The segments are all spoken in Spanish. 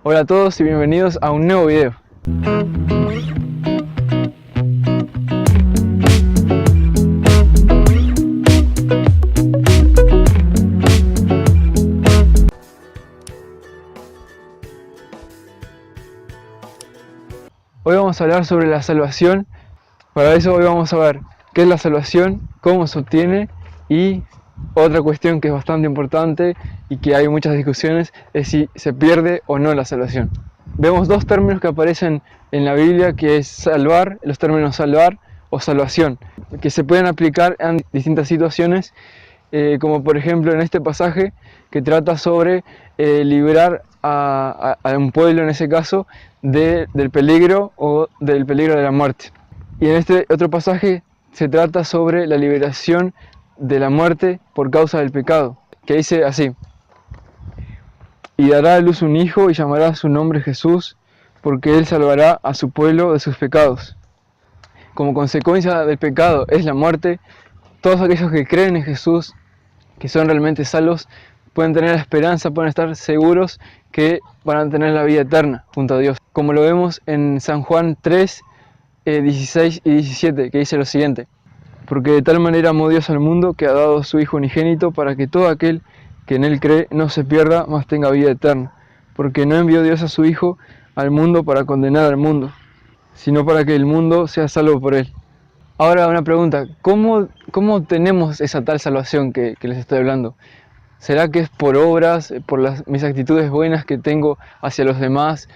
Hola a todos y bienvenidos a un nuevo video. Hoy vamos a hablar sobre la salvación. Para eso hoy vamos a ver qué es la salvación, cómo se obtiene y otra cuestión que es bastante importante y que hay muchas discusiones es si se pierde o no la salvación. Vemos dos términos que aparecen en la Biblia, que es salvar, los términos salvar o salvación, que se pueden aplicar en distintas situaciones, como por ejemplo en este pasaje que trata sobre liberar a un pueblo, en ese caso, del peligro o del peligro de la muerte. Y en este otro pasaje se trata sobre la liberación de la muerte por causa del pecado, que dice así: y dará a luz un hijo y llamará su nombre Jesús, porque él salvará a su pueblo de sus pecados. Como consecuencia del pecado es la muerte. Todos aquellos que creen en Jesús, que son realmente salvos, pueden tener la esperanza, pueden estar seguros que van a tener la vida eterna junto a Dios. Como lo vemos en San Juan 3, 16 y 17, que dice lo siguiente: porque de tal manera amó Dios al mundo que ha dado a su Hijo unigénito para que todo aquel que en él cree no se pierda, mas tenga vida eterna. Porque no envió Dios a su Hijo al mundo para condenar al mundo, sino para que el mundo sea salvo por él. Ahora una pregunta: ¿cómo tenemos esa tal salvación que les estoy hablando? ¿Será que es por obras, por mis actitudes buenas que tengo hacia los demás?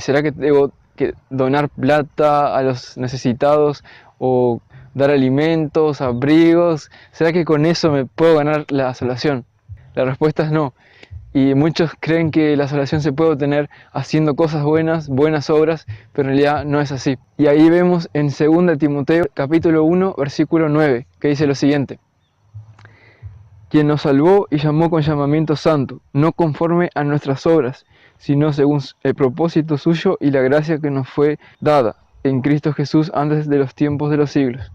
¿Será que tengo que donar plata a los necesitados o dar alimentos, abrigos? ¿Será que con eso me puedo ganar la salvación? La respuesta es no. Y muchos creen que la salvación se puede obtener haciendo cosas buenas, buenas obras, pero en realidad no es así. Y ahí vemos en 2 Timoteo capítulo 1, versículo 9, que dice lo siguiente: quien nos salvó y llamó con llamamiento santo, no conforme a nuestras obras, sino según el propósito suyo y la gracia que nos fue dada en Cristo Jesús antes de los tiempos de los siglos.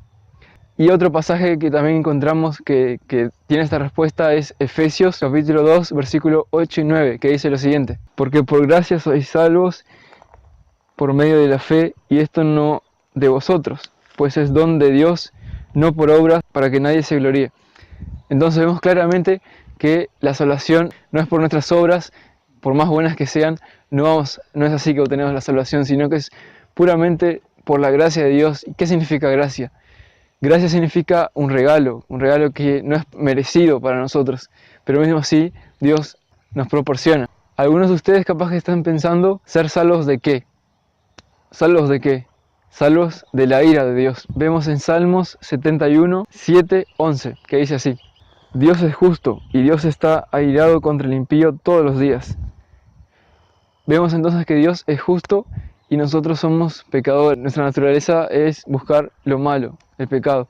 Y otro pasaje que también encontramos que tiene esta respuesta es Efesios capítulo 2, versículo 8 y 9, que dice lo siguiente: porque por gracia sois salvos por medio de la fe, y esto no de vosotros, pues es don de Dios, no por obras, para que nadie se gloríe. Entonces vemos claramente que la salvación no es por nuestras obras, por más buenas que sean, no es así que obtenemos la salvación, sino que es puramente por la gracia de Dios. ¿Y qué significa gracia? Gracia significa un regalo que no es merecido para nosotros, pero mismo así Dios nos proporciona. Algunos de ustedes capaz que están pensando, ¿ser salvos de qué? ¿Salvos de qué? Salvos de la ira de Dios. Vemos en Salmos 71, 7, 11, que dice así: Dios es justo y Dios está airado contra el impío todos los días. Vemos entonces que Dios es justo y nosotros somos pecadores. Nuestra naturaleza es buscar lo malo, el pecado,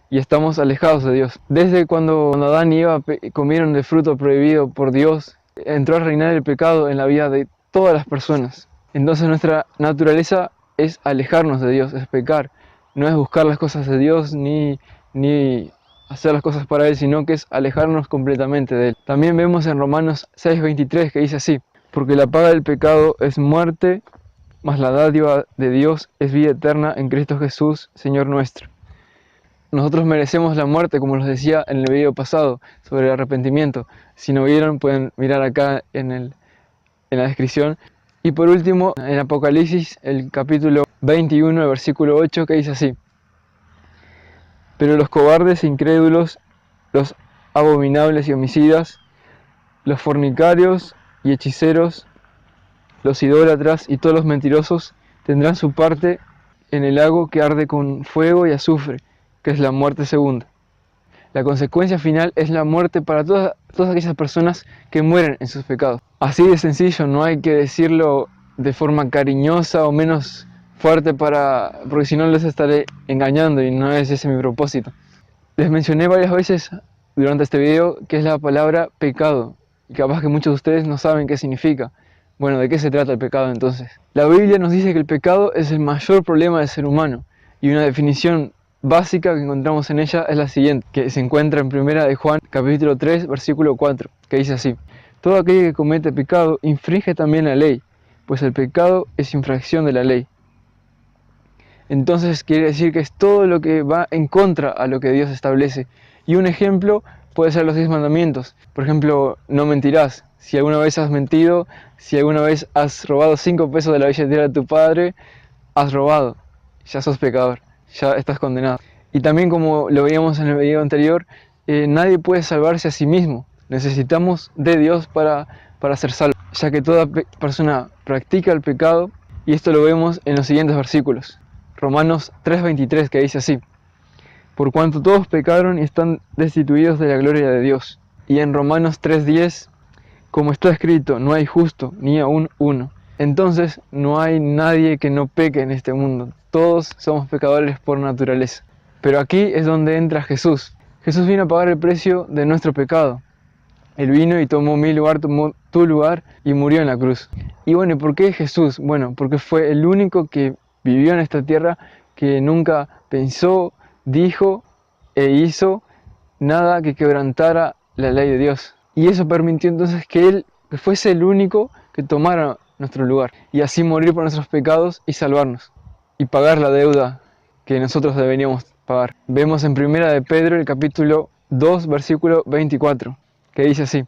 y estamos alejados de Dios. Desde cuando Adán y Eva comieron del fruto prohibido por Dios, entró a reinar el pecado en la vida de todas las personas. Entonces nuestra naturaleza es alejarnos de Dios, es pecar. No es buscar las cosas de Dios ni hacer las cosas para Él, sino que es alejarnos completamente de Él. También vemos en Romanos 6:23 que dice así: porque la paga del pecado es muerte, mas la dádiva de Dios es vida eterna en Cristo Jesús, Señor nuestro. Nosotros merecemos la muerte, como les decía en el video pasado sobre el arrepentimiento. Si no vieron, pueden mirar acá en la descripción. Y por último, en Apocalipsis, el capítulo 21, el versículo 8, que dice así: pero los cobardes e incrédulos, los abominables y homicidas, los fornicarios y hechiceros, los idólatras y todos los mentirosos tendrán su parte en el lago que arde con fuego y azufre, que es la muerte segunda. La consecuencia final es la muerte para todas aquellas personas que mueren en sus pecados. Así de sencillo, no hay que decirlo de forma cariñosa o menos fuerte porque si no les estaré engañando y no es ese mi propósito. Les mencioné varias veces durante este video que es la palabra pecado y capaz que muchos de ustedes no saben qué significa. Bueno, ¿de qué se trata el pecado entonces? La Biblia nos dice que el pecado es el mayor problema del ser humano y una definición básica que encontramos en ella es la siguiente, que se encuentra en 1 de Juan capítulo 3 versículo 4, que dice así: todo aquel que comete pecado infringe también la ley, pues el pecado es infracción de la ley. Entonces quiere decir que es todo lo que va en contra a lo que Dios establece. Y un ejemplo puede ser los 10 mandamientos. Por ejemplo, no mentirás. Si alguna vez has mentido, si alguna vez has robado 5 pesos de la billetera de tu padre, has robado. Ya sos pecador, ya estás condenado. Y también, como lo veíamos en el video anterior, nadie puede salvarse a sí mismo. Necesitamos de Dios para ser salvos, ya que toda persona practica el pecado, y esto lo vemos en los siguientes versículos. Romanos 3:23, que dice así: por cuanto todos pecaron y están destituidos de la gloria de Dios. Y en Romanos 3:10, como está escrito, no hay justo ni aún uno. Entonces no hay nadie que no peque en este mundo. Todos somos pecadores por naturaleza. Pero aquí es donde entra Jesús. Jesús vino a pagar el precio de nuestro pecado. Él vino y tomó mi lugar, tomó tu lugar y murió en la cruz. Y bueno, ¿y por qué Jesús? Bueno, porque fue el único que vivió en esta tierra, que nunca pensó, dijo e hizo nada que quebrantara la ley de Dios. Y eso permitió entonces que Él fuese el único que tomara nuestro lugar, y así morir por nuestros pecados y salvarnos, y pagar la deuda que nosotros deberíamos pagar. Vemos en Primera de Pedro, el capítulo 2, versículo 24, que dice así: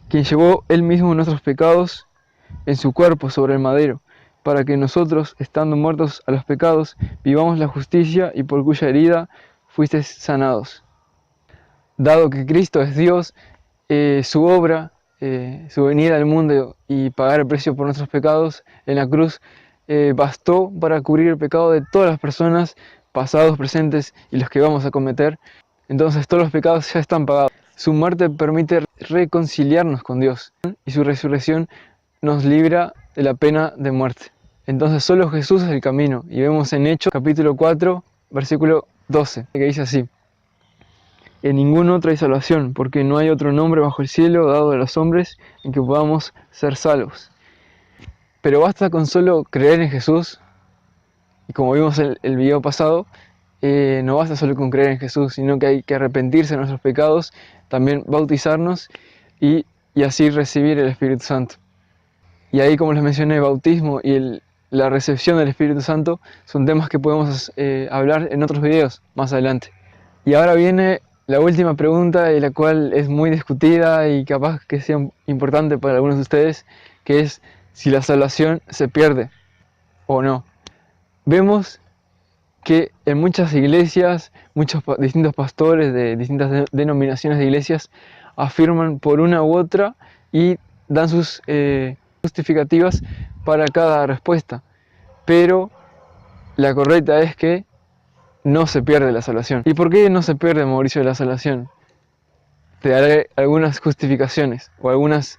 quien llevó Él mismo nuestros pecados en su cuerpo sobre el madero, para que nosotros, estando muertos a los pecados, vivamos la justicia, y por cuya herida fuisteis sanados. Dado que Cristo es Dios, su obra, su venida al mundo y pagar el precio por nuestros pecados en la cruz, bastó para cubrir el pecado de todas las personas, pasados, presentes y los que vamos a cometer. Entonces todos los pecados ya están pagados. Su muerte permite reconciliarnos con Dios, y su resurrección nos libra de la pena de muerte. Entonces solo Jesús es el camino, y vemos en Hechos capítulo 4, versículo 12, que dice así: en ningún otro hay salvación, porque no hay otro nombre bajo el cielo dado a los hombres en que podamos ser salvos. Pero basta con solo creer en Jesús, y como vimos en el video pasado, no basta solo con creer en Jesús, sino que hay que arrepentirse de nuestros pecados, también bautizarnos y así recibir el Espíritu Santo. Y ahí, como les mencioné, el bautismo y la recepción del Espíritu Santo son temas que podemos hablar en otros videos más adelante. Y ahora viene la última pregunta, y la cual es muy discutida y capaz que sea importante para algunos de ustedes, que es si la salvación se pierde o no. Vemos que en muchas iglesias, muchos distintos pastores de distintas denominaciones de iglesias afirman por una u otra y dan sus justificativas para cada respuesta. Pero la correcta es que no se pierde la salvación. ¿Y por qué no se pierde, Mauricio, la salvación? Te daré algunas justificaciones o algunos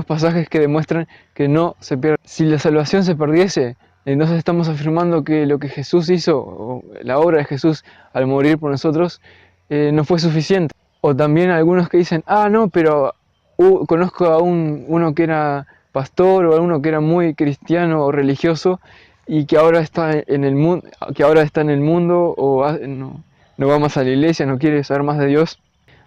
pasajes que demuestran que no se pierde. Si la salvación se perdiese, entonces estamos afirmando que lo que Jesús hizo, o la obra de Jesús al morir por nosotros, no fue suficiente. O también algunos que dicen: no, pero conozco a uno que era pastor, o a uno que era muy cristiano o religioso, y que ahora está en el mundo, o no va más a la iglesia, no quiere saber más de Dios.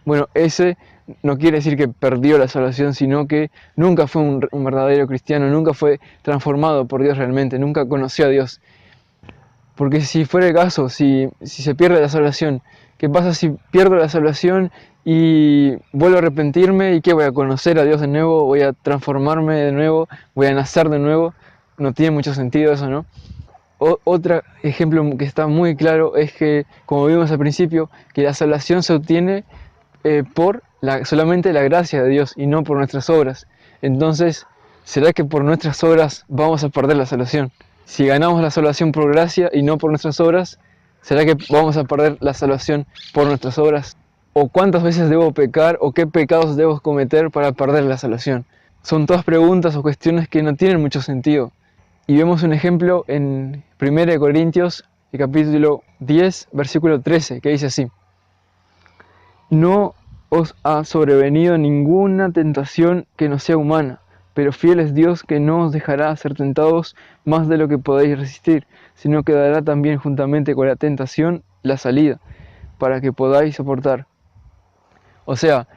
Bueno, ese no quiere decir que perdió la salvación, sino que nunca fue un verdadero cristiano, nunca fue transformado por Dios realmente, nunca conoció a Dios. Porque si fuera el caso, si se pierde la salvación, ¿qué pasa si pierdo la salvación y vuelvo a arrepentirme? ¿Y qué? ¿Voy a conocer a Dios de nuevo? ¿Voy a transformarme de nuevo? ¿Voy a nacer de nuevo? No tiene mucho sentido eso, ¿no? Otro ejemplo que está muy claro es que, como vimos al principio, que la salvación se obtiene por solamente la gracia de Dios y no por nuestras obras. Entonces, ¿será que por nuestras obras vamos a perder la salvación? Si ganamos la salvación por gracia y no por nuestras obras, ¿será que vamos a perder la salvación por nuestras obras? ¿O cuántas veces debo pecar o qué pecados debo cometer para perder la salvación? Son todas preguntas o cuestiones que no tienen mucho sentido. Y vemos un ejemplo en 1 Corintios, el capítulo 10, versículo 13, que dice así: no os ha sobrevenido ninguna tentación que no sea humana, pero fiel es Dios, que no os dejará ser tentados más de lo que podéis resistir, sino que dará también juntamente con la tentación la salida, para que podáis soportar. O sea,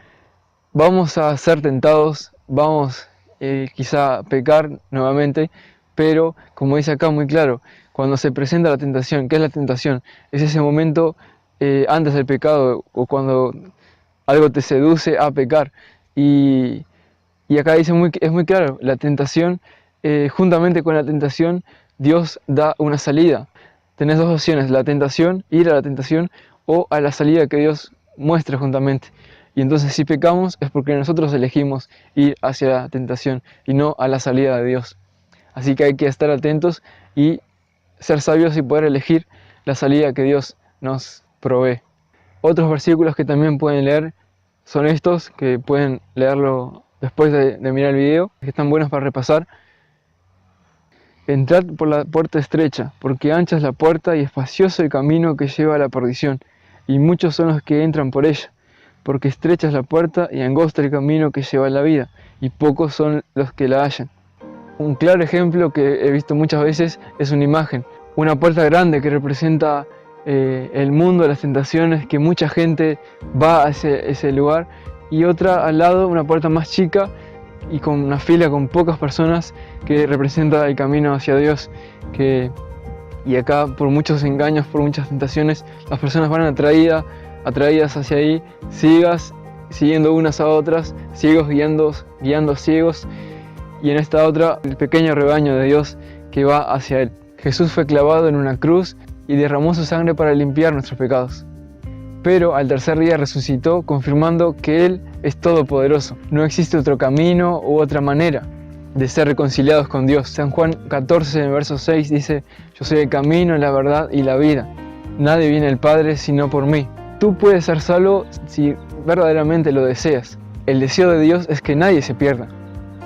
vamos a ser tentados, vamos quizá pecar nuevamente, pero como dice acá muy claro, cuando se presenta la tentación, ¿qué es la tentación? Es ese momento antes del pecado o cuando algo te seduce a pecar. Y acá dice es muy claro, la tentación, juntamente con la tentación, Dios da una salida. Tenés dos opciones, la tentación, ir a la tentación, o a la salida que Dios muestra juntamente. Y entonces si pecamos es porque nosotros elegimos ir hacia la tentación y no a la salida de Dios. Así que hay que estar atentos y ser sabios y poder elegir la salida que Dios nos provee. Otros versículos que también pueden leer son estos, que pueden leerlo después de mirar el video, que están buenos para repasar. Entrad por la puerta estrecha, porque ancha es la puerta y espacioso el camino que lleva a la perdición, y muchos son los que entran por ella, porque estrecha es la puerta y angosto el camino que lleva a la vida, y pocos son los que la hallan. Un claro ejemplo que he visto muchas veces es una imagen, una puerta grande que representa el mundo, las tentaciones, que mucha gente va a ese lugar, y otra al lado, una puerta más chica y con una fila con pocas personas que representa el camino hacia Dios. Y acá, por muchos engaños, por muchas tentaciones, las personas van atraídas hacia ahí, ciegas, siguiendo unas a otras, ciegos guiando ciegos, y en esta otra, el pequeño rebaño de Dios que va hacia Él. Jesús fue clavado en una cruz y derramó su sangre para limpiar nuestros pecados. Pero al tercer día resucitó, confirmando que Él es todopoderoso. No existe otro camino u otra manera de ser reconciliados con Dios. San Juan 14, en el verso 6 dice: yo soy el camino, la verdad y la vida. Nadie viene al Padre sino por mí. Tú puedes ser salvo si verdaderamente lo deseas. El deseo de Dios es que nadie se pierda.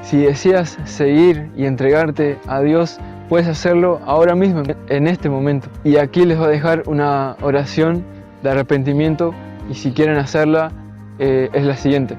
Si deseas seguir y entregarte a Dios, puedes hacerlo ahora mismo, en este momento. Y aquí les voy a dejar una oración de arrepentimiento, y si quieren hacerla, es la siguiente.